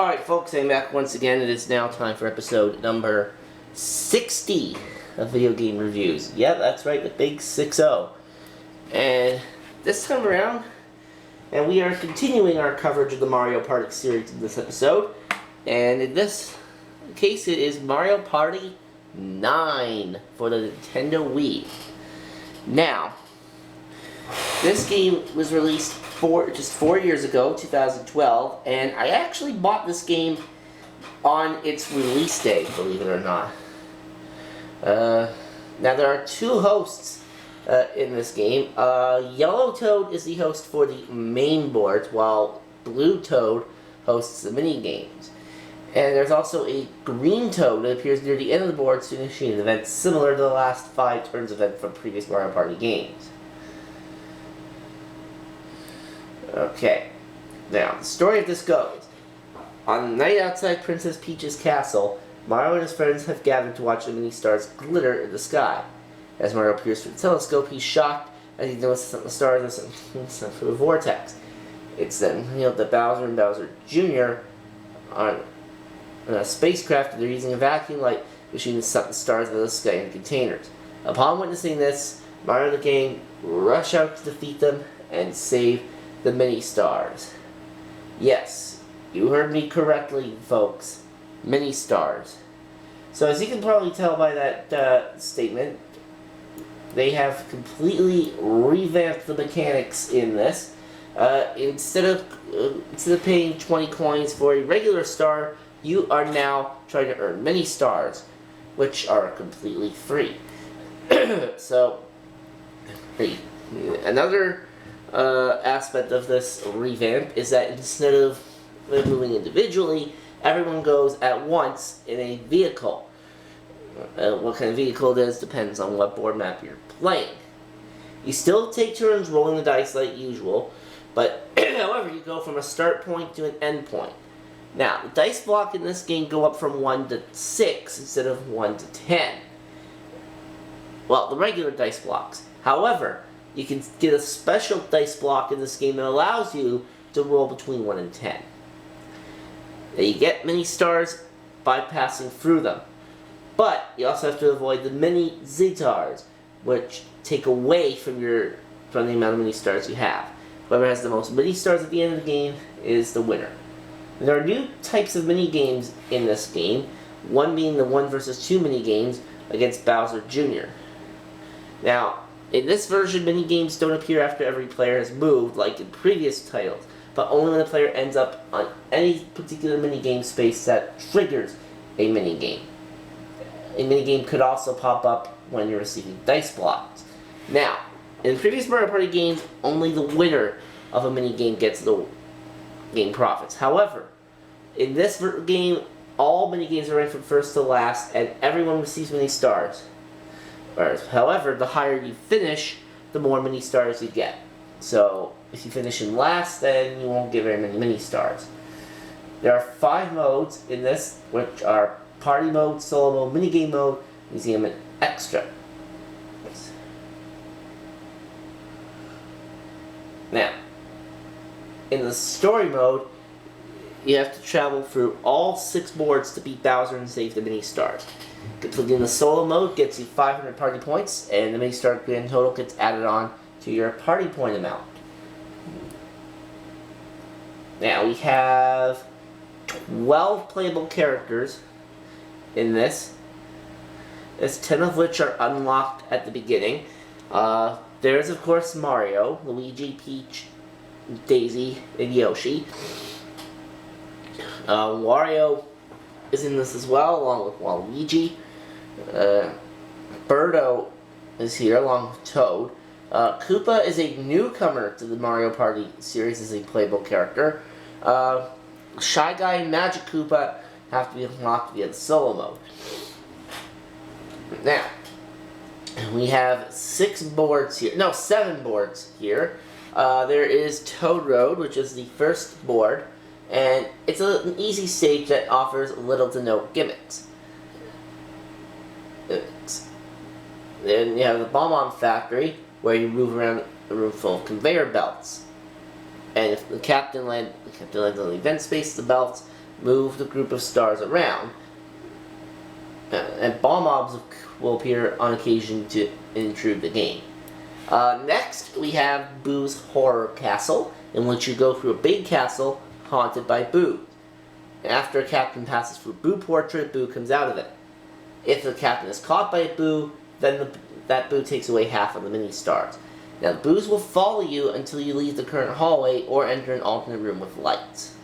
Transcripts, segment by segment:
Alright folks, I'm back once again. It is now time for episode number 60 of Video Game Reviews. Yep, that's right, the big 6-0. And this time around, and we are continuing our coverage of the Mario Party series in this episode. And in this case, it is Mario Party 9 for the Nintendo Wii. Now, this game was released just 4 years ago, 2012, and I actually bought this game on its release day, believe it or not. Now there are two hosts in this game. Yellow Toad is the host for the main board, while Blue Toad hosts the mini games. And there's also a Green Toad that appears near the end of the board to initiate an event similar to the last 5 turns event from previous Mario Party games. Okay, now, the story of this goes. On the night outside Princess Peach's castle, Mario and his friends have gathered to watch the mini stars glitter in the sky. As Mario peers through the telescope, he's shocked as he notices that the stars are sent through a vortex. It's then revealed that Bowser and Bowser Jr. are on a spacecraft and they're using a vacuum light to shoot the stars out of the sky in containers. Upon witnessing this, Mario and the gang rush out to defeat them and save the mini stars. Yes, you heard me correctly, folks. Mini stars. So as you can probably tell by that statement, they have completely revamped the mechanics in this. Instead of paying 20 coins for a regular star, you are now trying to earn mini stars, which are completely free. So, another aspect of this revamp is that instead of moving individually, everyone goes at once in a vehicle. What kind of vehicle it is depends on what board map you're playing. You still take turns rolling the dice like usual, but however, you go from a start point to an end point. Now, the dice block in this game go up from 1 to 6 instead of 1 to 10. Well, the regular dice blocks. However, you can get a special dice block in this game that allows you to roll between 1 and 10. Now, you get mini stars by passing through them. But you also have to avoid the mini Zitars, which take away from the amount of mini stars you have. Whoever has the most mini stars at the end of the game is the winner. There are new types of mini games in this game, one being the 1 versus 2 mini games against Bowser Jr. Now, in this version, mini games don't appear after every player has moved, like in previous titles, but only when the player ends up on any particular minigame space that triggers a minigame. A minigame could also pop up when you're receiving dice blocks. Now, in previous Mario Party games, only the winner of a minigame gets the game profits. However, in this game, all minigames are ranked from first to last, and everyone receives mini stars. However, the higher you finish, the more mini stars you get. So, if you finish in last, then you won't get very many mini stars. There are 5 modes in this, which are Party Mode, Solo Mode, Minigame Mode, Museum, and Extra. Now, in the Story Mode, you have to travel through all 6 boards to beat Bowser and save the mini stars. Completing the Solo Mode gets you 500 party points, and the mini star grand total gets added on to your party point amount. Now we have 12 playable characters in this. There's 10 of which are unlocked at the beginning. There's of course Mario, Luigi, Peach, Daisy, and Yoshi. Wario is in this as well, along with Waluigi. Birdo is here, along with Toad. Koopa is a newcomer to the Mario Party series as a playable character. Shy Guy and Magic Koopa have to be unlocked via the solo mode. Now, we have 7 boards here. There is Toad Road, which is the first board, and it's an easy stage that offers little to no gimmicks. Then you have the Bomb-Bomb Factory, where you move around a room full of conveyor belts. And if the captain lands on the event space, the belts move the group of stars around. And ball mobs will appear on occasion to intrude the game. Next, we have Boo's Horror Castle, in which you go through a big castle haunted by Boo. After a captain passes through Boo Portrait, Boo comes out of it. If the captain is caught by a Boo, then that Boo takes away half of the mini stars. Now, the Boos will follow you until you leave the current hallway or enter an alternate room with lights.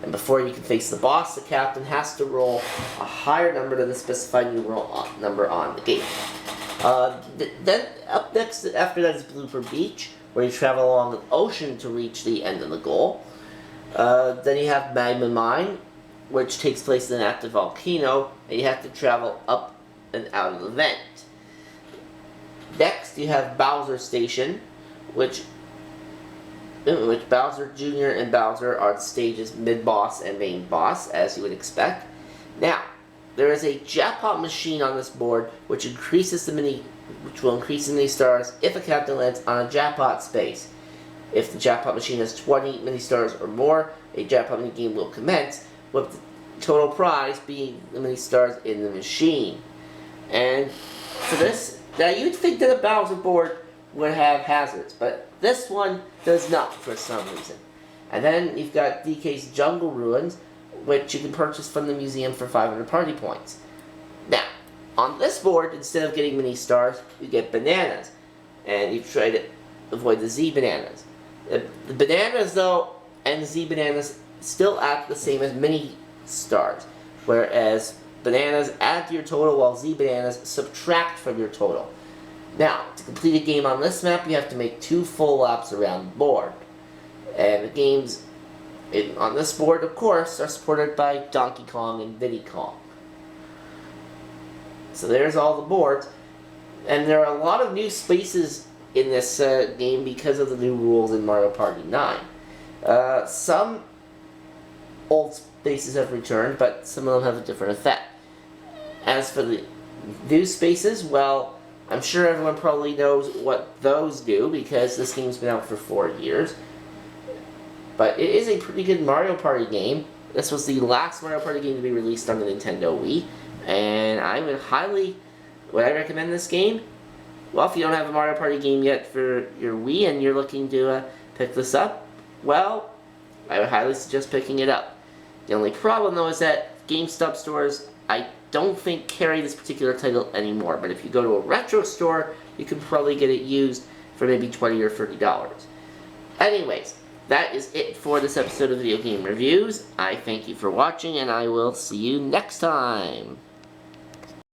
And before you can face the boss, the captain has to roll a higher number than the specified number on the game. Then, up next, after that is Blooper Beach, where you travel along an ocean to reach the end of the goal. Then you have Magma Mine, which takes place in an active volcano, and you have to travel up and out of the vent. Next, you have Bowser Station, in which Bowser Jr. and Bowser are the stage's mid-boss and main boss, as you would expect. Now, there is a jackpot machine on this board, which will increase the mini stars if a captain lands on a jackpot space. If the jackpot machine has 20 mini stars or more, a jackpot mini game will commence, with the total prize being the mini stars in the machine. And for this, now you'd think that a Bowser board would have hazards, but this one does not for some reason. And then you've got DK's Jungle Ruins, which you can purchase from the museum for 500 party points. Now, on this board, instead of getting mini stars, you get bananas, and you try to avoid the Z bananas. The bananas, though, and Z bananas still act the same as mini stars, whereas bananas add to your total while Z bananas subtract from your total. Now, to complete a game on this map, you have to make 2 full laps around the board. And the games on this board, of course, are supported by Donkey Kong and Diddy Kong. So there's all the boards. And there are a lot of new spaces in this game because of the new rules in Mario Party 9. Some old spaces have returned, but some of them have a different effect. As for the new spaces, well, I'm sure everyone probably knows what those do because this game's been out for 4 years. But it is a pretty good Mario Party game. This was the last Mario Party game to be released on the Nintendo Wii. And would I recommend this game? Well, if you don't have a Mario Party game yet for your Wii and you're looking to pick this up, well, I would highly suggest picking it up. The only problem, though, is that GameStop stores, I don't think, carry this particular title anymore. But if you go to a retro store, you can probably get it used for maybe $20 or $30. Anyways, that is it for this episode of Video Game Reviews. I thank you for watching, and I will see you next time.